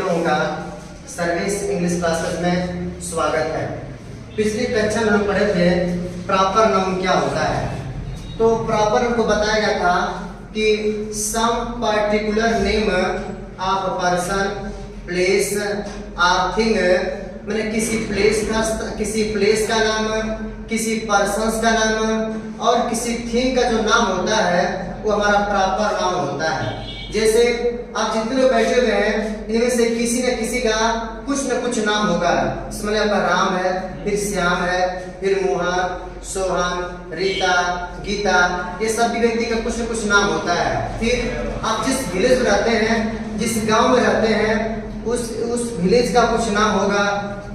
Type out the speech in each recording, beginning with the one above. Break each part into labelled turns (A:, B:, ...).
A: लोगों का service English classes में स्वागत है। पिछली कक्षा में हम पढ़े थे प्रॉपर नाउन क्या होता है। तो प्रॉपर हमको बताया गया था कि some particular name of person, place और थिंग, मैंने किसी प्लेस का नाम, किसी पर्सन का नाम और किसी थिंग का जो नाम होता है वो हमारा प्रॉपर नाउन होता है। जैसे आप जितने लोग बैठे हुए हैं इनमें से किसी न किसी का कुछ न कुछ नाम होगा। इसमें आपका राम है, फिर श्याम है, फिर मोहन, सोहन, रीता, गीता, ये सभी व्यक्ति का कुछ न कुछ नाम होता है। फिर आप जिस विलेज में रहते हैं, जिस गांव में रहते हैं, उस विलेज का कुछ नाम होगा।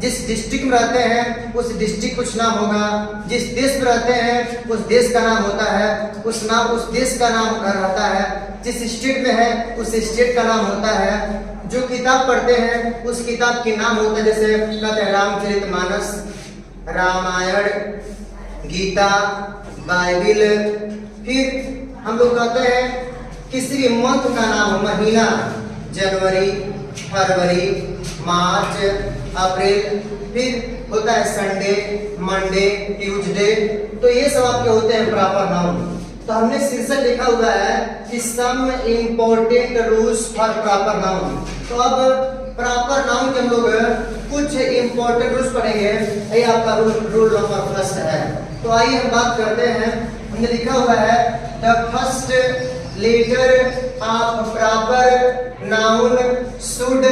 A: जिस डिस्ट्रिक्ट में रहते हैं उस डिस्ट्रिक्ट कुछ नाम होगा। जिस देश में रहते हैं उस देश का नाम होता है, उस देश का नाम रहता है। जिस स्टेट में है उस स्टेट का नाम होता है। जो किताब पढ़ते हैं उस किताब के नाम होता है। जैसे कहते हैं रामचरितमानस, रामायण, गीता, बाइबिल। फिर हम लोग कहते हैं किसी भी मंथ का नाम हो, महीना, जनवरी, फरवरी, मार्च, अप्रैल। फिर होता है संडे, मंडे, ट्यूसडे। तो ये सब आपके होते हैं प्रॉपर नाउन। तो हमने शीर्षक लिखा हुआ है कि some important rules for proper noun. तो अब प्रॉपर नाउन के हम लोग कुछ इम्पोर्टेंट रूल्स पढ़ेंगे। ये आपका रूल नंबर फर्स्ट है। तो आइए हम बात करते हैं। हमने लिखा हुआ है the first letter of proper noun should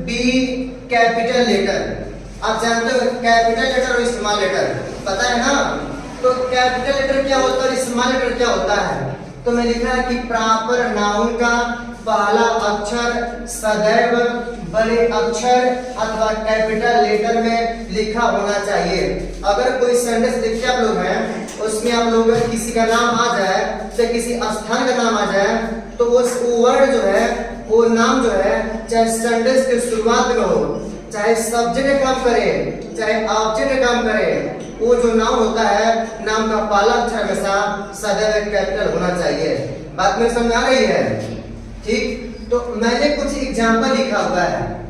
A: be capital letter. आप जानते हो कैपिटल लेटर और स्मॉल लेटर, पता है ना। तो कैपिटल लेटर क्या होता है और स्मॉल लेटर क्या होता है। तो मैं लिखा है कि प्रॉपर नाउन का पहला अक्षर सदैव बड़े अक्षर अथवा कैपिटल लेटर में लिखा होना चाहिए। अगर कोई सेंटेंस लिखते आप लोग हैं उसमें आप लोग किसी का नाम आ जाए, चाहे किसी स्थान का नाम आ जाए, तो वो वर्ड जो है, वो नाम जो है, चाहे सेंटेंस के शुरुआत में हो, चाहे सब्जेक्ट काम करे, चाहे ऑब्जेक्ट काम करे, वो जो नाम होता है, नाम का पहला अक्षर हमेशा सदैव कैपिटल होना चाहिए। बात मेरे समझ आ रही है? ठीक। तो मैंने कुछ एग्जाम्पल लिखा हुआ है।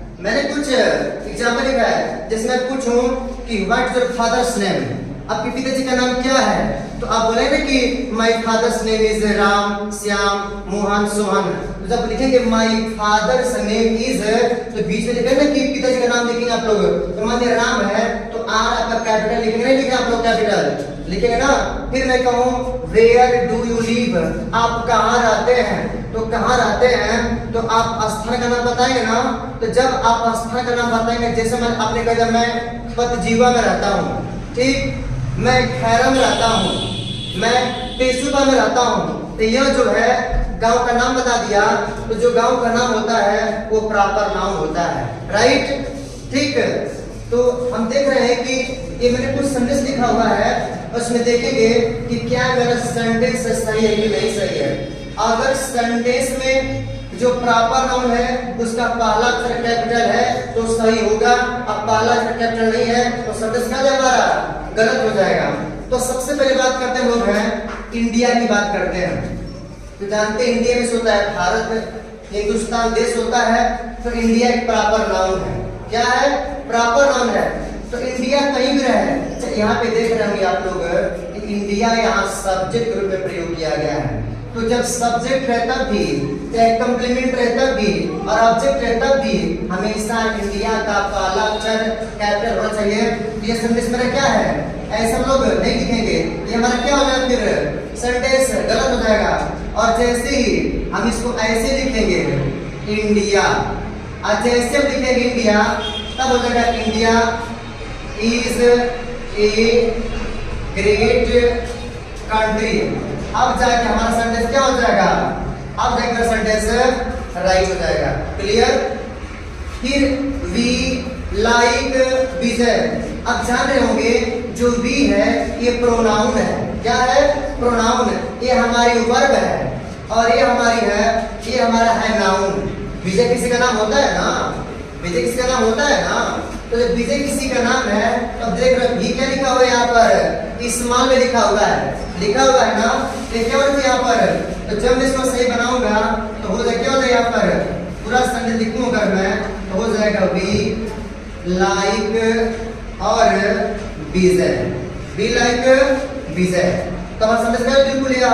A: जिसमें पूछूं कि व्हाट योर फादर्स नेम, आपके पिताजी का नाम क्या है, तो आप बोलेंगे कि my father's name is Ram, Shyam, Mohan, Sohan. तो जब लिखेंगे माय फादर्स नेम इज, तो बीच में लिखेंगे कि पिताजी का नाम लिखेंगे आप लोग। तो मान लिया राम है तो आर आपका कैपिटल लिखेंगे, नहीं लिखेंगे आप लोग कैपिटल लिखेंगे ना। फिर मैं कहूँ वेयर डू यू लिव, आप कहाँ रहते हैं, तो कहाँ रहते हैं तो आप स्थान का नाम बताएंगे ना। तो जब आप स्थान का नाम बताएंगे, जैसे मैं आपने कहा मैं पतजीवा में रहता हूँ, ठीक, मैं खैरा में रहता हूँ, मैं पेशुबा में रहता हूँ, तो यह जो है गांव का नाम बता दिया। तो जो गांव का नाम होता है वो प्रॉपर नाउन होता है, राइट। ठीक। तो हम देख रहे हैं कि ये मैंने कुछ सेंटेंस लिखा हुआ है, उसमें देखेंगे कि क्या मेरा सेंटेंस सही है कि नहीं सही है। अगर सेंटेंस में जो प्रॉपर नाउन है उसका पहला अक्षर कैपिटल है तो सही होगा। अब पहला अक्षर कैपिटल नहीं है तो सेंटेंस क्या जाएगा, गलत हो जाएगा। तो सबसे पहले बात करते हैं लोग हैं इंडिया की बात करते हैं। तो जानते हैं इंडिया में होता है भारत, हिंदुस्तान देश होता है। तो इंडिया एक प्रॉपर नाउन है। क्या है? प्रॉपर नाउन है। तो इंडिया कहीं भी रहे, यहाँ पे देख रहे होंगे आप लोग कि इंडिया यहाँ सब्जेक्ट के रूप में प्रयोग किया गया है। तो जब सब्जेक्ट रहता भी, चाहे कंप्लीमेंट रहता भी और ऑब्जेक्ट रहता भी, हमेशा इंडिया का पहला अक्षर कैपिटल होना चाहिए। ये सेंटेंस मेरा क्या है, ऐसा लोग नहीं लिखेंगे, ये हमारा क्या हो जाएगा, फिर सेंटेंस गलत हो जाएगा। और जैसे ही हम इसको ऐसे लिखेंगे इंडिया, और जैसे हम लिखेंगे इंडिया, तब हो जाएगा India is a great country. अब जाके हमारा सेंटेंस क्या हो जाएगा, अब जाकर सेंटेंस राइट हो जाएगा। क्लियर। फिर वी लाइक विजय। अब जान रहे होंगे जो वी है ये प्रोनाउन है। क्या है? प्रोनाउन। ये हमारी वर्ब है और ये हमारी है, ये हमारा है नाउन। विजय किसी का नाम होता है ना, विजय किसी का नाम होता है ना। तो जब विजय किसी का नाम है, अब देख रहे भी क्या लिखा हुआ है यहाँ पर, स्मॉल में लिखा हुआ है ना। तो क्या होता है यहाँ पर, तो जब मैं इसको सही बनाऊंगा तो हो जाए क्या होता है यहाँ पर, पूरा सेंटेंस लिखूंगा मैं तो हो जाएगा वी लाइक और विजय, वी लाइक विजय। तो हमारा समझ में बिल्कुल यह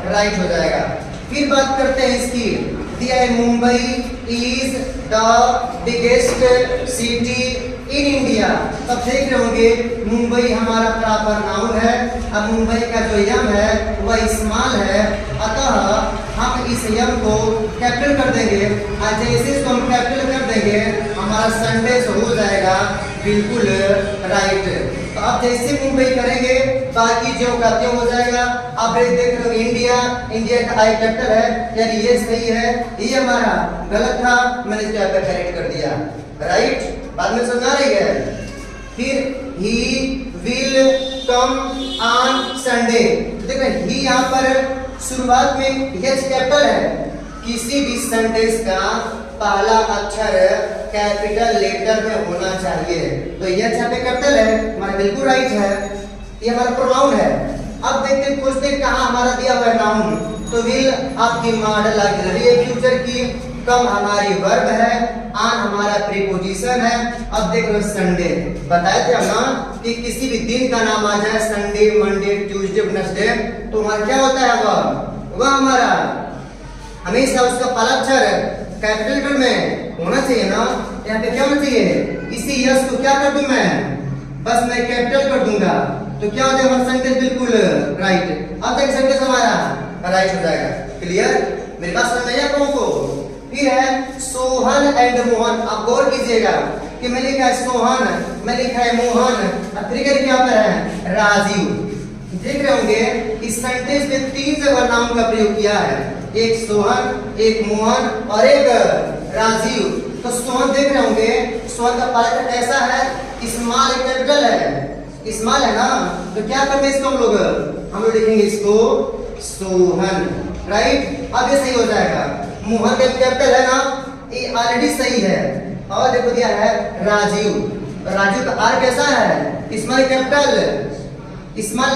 A: राइट हो जाएगा। फिर बात करते हैं इसकी, दिया है Mumbai is the biggest city in India. तब देख रहे होंगे मुंबई हमारा प्रॉपर नाउन है। अब मुंबई का जो यम है वह स्मॉल है, अतः हम इस यम को कैपिटल कर देंगे। और जैसे इसको हम कैपिटल कर देंगे हमारा संडे हो जाएगा बिल्कुल राइट। तो अब जैसे मुंबई करेंगे बाकी जो का त्यों हो जाएगा। अब देख रहे हो इंडिया, इंडिया का आई कैपिटल है, यानी ये सही है, ये हमारा गलत था, मैंने इसको यहाँ पे करेक्ट कर दिया राइट। बाद में समझ आ रही है। फिर he will come on Sunday. देखो ही यहाँ पर शुरुआत में एच कैपिटल है। किसी भी सेंटेंस का पहला अक्षर कैपिटल लेटर में होना चाहिए। तो ये यहाँ पे कैपिटल है, हमारा बिल्कुल राइट है, ये हमारा प्रोनाउन है। अब देखते खोजते कहाँ हमारा दिया हुआ है नाउन। तो विल आपकी मॉडल ऑक्सिलरी है फ्यूचर की, कम हमारी वर्ब है, ऑन हमारा प्रीपोजिशन है। अब देख लो संडे बताए थे हम ना कि किसी भी दिन का नाम आ जाए संडे, मंडे, ट्यूसडे, वेडनेसडे, तो हमारा क्या होता है वह हमारा हमेशा उसका पहला अक्षर कैपिटल लेटर में होना चाहिए ना। यहाँ पे क्या होना चाहिए, इसी यस को क्या कर दूं मैं, बस मैं कैपिटल कर दूंगा, तो क्या हो जाएगा हमारा सेंटेंस बिल्कुल राइट। अब तक सेंटेंस हमारा राइट हो जाएगा। क्लियर, मेरी बात समझ में आई आप लोगों को। फिर है सोहन एंड मोहन। आप गौर कीजिएगा कि मैं लिखा है सोहन, मैं लिखा है मोहन, अब फिर क्या पर है राजीव। देख रहे होंगे इस सेंटेंस में 3 जगह नाम का प्रयोग किया है, एक सोहन, एक मोहन और एक राजीव। तो सोहन देख रहे होंगे, सोहन का पहला कैसा है, स्मॉल कैपिटल है, स्मॉल है ना, तो क्या करते हैं इसको हम लोग लिखेंगे इसको सोहन राइट। अब ये सही हो जाएगा। मोहन का कैपिटल है ना, ये ऑलरेडी सही है। और देखो दिया है राजीव, राजीव का आर कैसा है, स्मॉल कैपिटल, स्मॉल